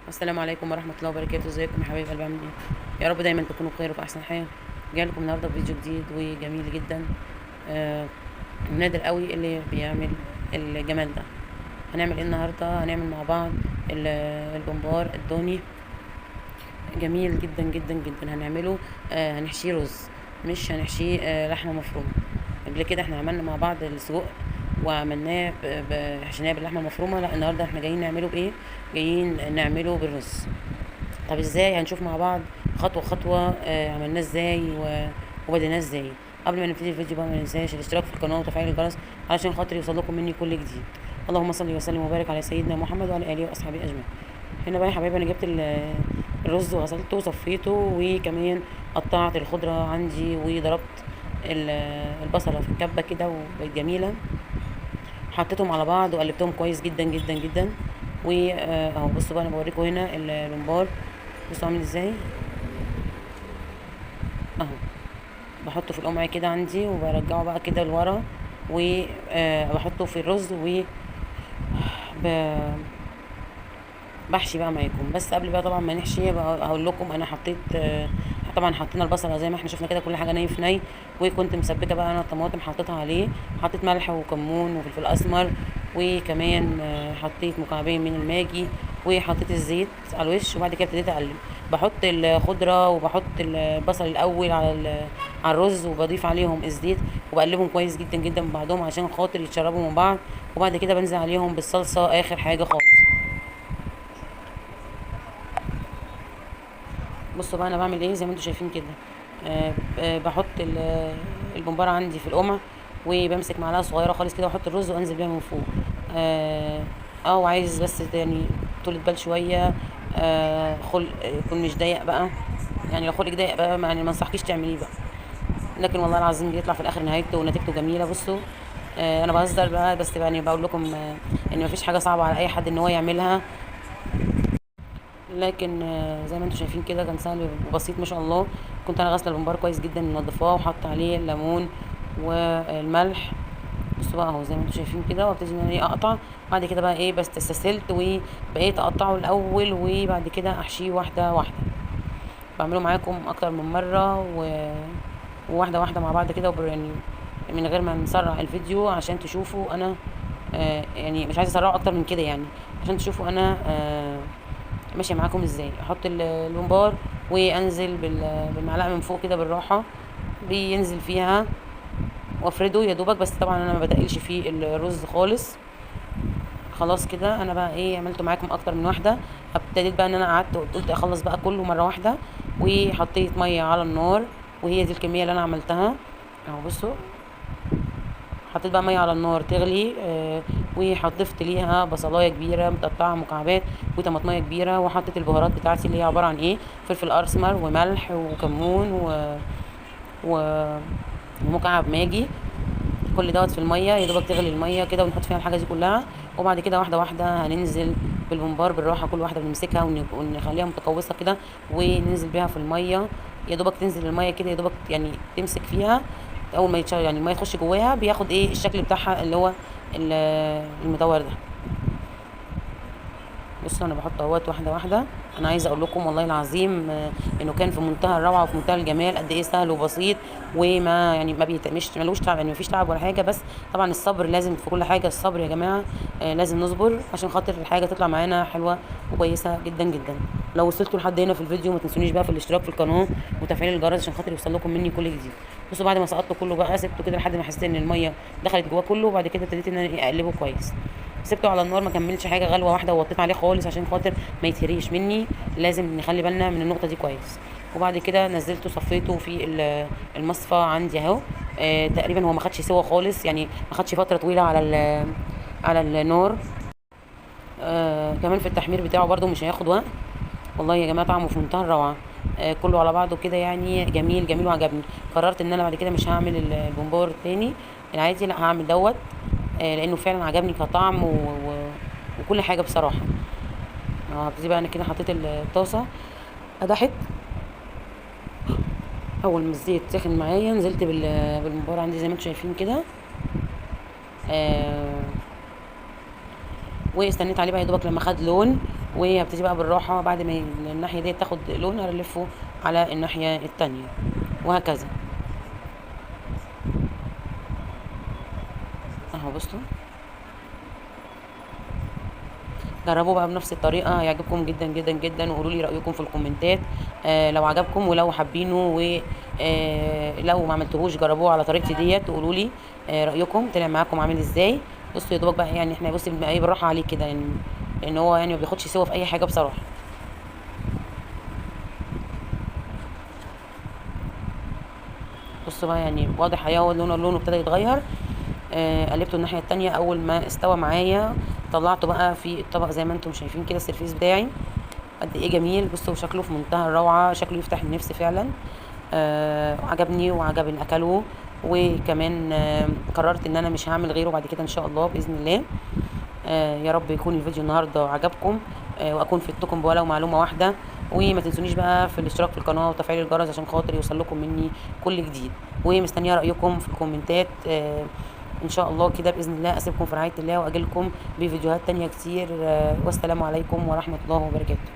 السلام عليكم ورحمة الله وبركاته. ازيكم يا حبايب قلبي، عاملين ايه؟ يا رب دايما تكونوا بخير وفي احسن حال. جاي لكم النهارده بفيديو جديد وجميل جدا. آه نادر قوي اللي بيعمل الجمال ده. هنعمل ايه النهارده؟ هنعمل مع بعض البمبار الضاني. جميل جدا جدا جدا. هنعمله هنحشيه رز، مش هنحشيه لحمة مفرومة. قبل كده احنا عملنا مع بعض السجق وعملناه حشيناه باللحمة المفرومة. لا، النهارده احنا جايين نعمله بايه؟ جايين نعمله بالرز. طب ازاي؟ هنشوف مع بعض خطوه خطوه عملناه ازاي وبديناه ازاي. قبل ما نبتدي الفيديو بقى ما ننساش الاشتراك في القناه وتفعيل الجرس علشان خاطر يوصل لكم مني كل جديد. اللهم صل وسلم وبارك على سيدنا محمد وعلى اله واصحابه اجمعين. هنا بقى يا حبايبي انا جبت الرز وغسلته وصفيته، وكمان قطعت الخضره عندي وضربت البصله في الكبه كده وبقت جميله. حطيتهم على بعض وقلبتهم كويس جدا جدا جدا. واهو بصوا بقى، انا بوريكم هنا الممبار. بصوا عامل ازاي اهو. بحطه في القمع كده عندي وبرجعه بقى كده لورا، وبحطه في الرز بحشي بقى معاكم. بس قبل بقى طبعا ما نحشي بقى هقول لكم انا حطيت طبعا حطينا البصله زي ما احنا شفنا كده، كل حاجه ني في ني. وكنت مسبكه بقى انا الطماطم حطيتها عليه. حطيت ملح وكمون وفلفل اسمر، وكمان حطيت مكعبين من الماجي، وحطيت الزيت على الوش. وبعد كده ابتديت اقلب. بحط الخضره وبحط البصل الاول على الرز، وبضيف عليهم الزيت وبقلبهم كويس جدا جدا ببعضهم عشان خاطر يتشربوا من بعض. وبعد كده بنزل عليهم بالصلصه اخر حاجه خالص. بصوا بقى انا بعمل ايه زي ما انتم شايفين كده. بحط البمبار عندي في القمع، وبمسك معلقه صغيره خالص كده واحط الرز وانزل بيها من فوق. وعايز بس يعني طولة بال شويه. خلق يكون مش ضيق بقى. يعني لو خلقك ضيق بقى يعني ما انصحكيش تعمليه بقى. لكن والله العظيم بيطلع في الاخر نهايته ونتيجته جميله. بصوا انا بهزر بقى، بس يعني بقول لكم ان مفيش حاجه صعبه على اي حد ان هو يعملها. لكن زي ما انتم شايفين كده كان سهل وبسيط ما شاء الله. كنت انا غاسله البمبار كويس جدا منضفاه وحط عليه الليمون والملح. بصوا بقى اهو زي ما انتم شايفين كده، وابتدي ان انا اقطع. بعد كده بقى ايه، بس استسهلت وبقيت اقطعه الاول وبعد كده احشيه واحده واحده. بعمله معاكم اكتر من مره وواحده واحده مع بعض كده يعني من غير ما نسرع الفيديو عشان تشوفوا انا يعني مش عايزه اسرعه اكتر من كده يعني عشان تشوفوا انا ماشيه معاكم ازاي. احط الممبار وانزل بالمعلقه من فوق كده بالراحه، بينزل فيها وافرده يا دوبك. بس طبعا انا ما بتقلش فيه الرز خالص. خلاص كده انا بقى ايه عملته معاكم اكتر من واحده. ابتديت بقى ان انا قعدت وقلت اخلص بقى كله مره واحده، وحطيت ميه على النار. وهي دي الكميه اللي انا عملتها اهو. بصوا حطيت بقى ميه على النار تغلي وضفت ليها بصلايه كبيره متقطعه مكعبات وطماطميه كبيره، وحطيت البهارات بتاعتي اللي هي عباره عن ايه، فلفل اسمر وملح وكمون و... ومكعب ماجي. كل دوت في الميه يا دوبك تغلي الميه كده، ونحط فيها الحاجه دي كلها. وبعد كده واحده واحده هننزل بالبمبار بالراحه، كل واحده بنمسكها ونخليها متقوسه كده وننزل بيها في الميه. يا دوبك تنزل الميه كده، يا دوبك يعني تمسك فيها. اول ما يعني الميه تخش جواها بياخد ايه الشكل بتاعها اللي هو المدور ده. بصوا انا بحط اهوت واحده واحده. انا عايزه اقول لكم والله العظيم انه كان في منتهى الروعه وفي منتهى الجمال. قد ايه سهل وبسيط، وما يعني ما مش ملوش تعب، يعني مفيش تعب ولا حاجه. بس طبعا الصبر لازم في كل حاجه. الصبر يا جماعه لازم نصبر عشان خاطر الحاجه تطلع معانا حلوه وكويسه جدا جدا. لو وصلتوا لحد هنا في الفيديو ما تنسونيش بقى في الاشتراك في القناه وتفعيل الجرس عشان خاطر يوصل لكم مني كل جديد. بصوا بعد ما سقطته كله بقى سبته كده لحد ما حسيت ان الميه دخلت جواه كله، وبعد كده ابتديت ان انا اقلبه كويس. سبته على النار ما كملش حاجه، غلوه واحده ووطيت عليه خالص عشان خاطر ما يتهريش مني. لازم نخلي بالنا من النقطه دي كويس. وبعد كده نزلته صفيته في المصفى عندي اهو. تقريبا هو ما خدش سوا خالص، يعني ما خدش فتره طويله على النار. كمان في التحمير بتاعه برده مش هياخد وقت. والله يا جماعه طعمه في منتهى الروعه. كله على بعضه كده يعني جميل جميل وعجبني. قررت ان انا بعد كده مش هعمل البومبار تاني العادي، لا هعمل دوت لانه فعلا عجبني كطعم وكل حاجه بصراحه. هبتدي بقى انا كده حطيت الطاسه قدحت. اول ما الزيت سخن معايا نزلت بالمبار عندي زي ما انتم شايفين كده. واستنيت عليه بقى يا دوبك لما خد لون، وهبتدي بقى بالراحه بعد ما الناحيه دي تاخد لون هنلفه على الناحيه التانية وهكذا اهو. بصوا جربوا بقى بنفس الطريقه هيعجبكم جدا جدا جدا، وقولوا لي رايكم في الكومنتات لو عجبكم ولو حابينه، ولو ما عملتوهوش جربوه على طريقتي ديت وقولوا لي رايكم طلع معاكم عامل ازاي. بصوا يا دوبك بقى يعني احنا بصي بنبقى ايه بالراحه عليه كده يعني، لان هو يعني ما بياخدش سوا في اي حاجه بصراحه. بصوا بقى يعني واضح اهي، هو لونه ابتدى يتغير. قلبته الناحيه التانية، اول ما استوى معايا طلعته بقى في الطبق زي ما انتم شايفين كده السيرفيس بتاعي قد ايه جميل. بصوا شكله في منتهى الروعه، شكله يفتح النفس فعلا. عجبني وعجب اللي اكلوه، وكمان قررت ان انا مش هعمل غيره بعد كده ان شاء الله باذن الله. يا رب يكون الفيديو النهارده عجبكم، واكون فدتكم بولو معلومه واحده. وما تنسونيش بقى في الاشتراك في القناه وتفعيل الجرس عشان خاطر يوصل لكم مني كل جديد، ومستنيه رايكم في الكومنتات. ان شاء الله كده باذن الله اسيبكم في رعايه الله واجيلكم بفيديوهات تانية كتير. والسلام عليكم ورحمه الله وبركاته.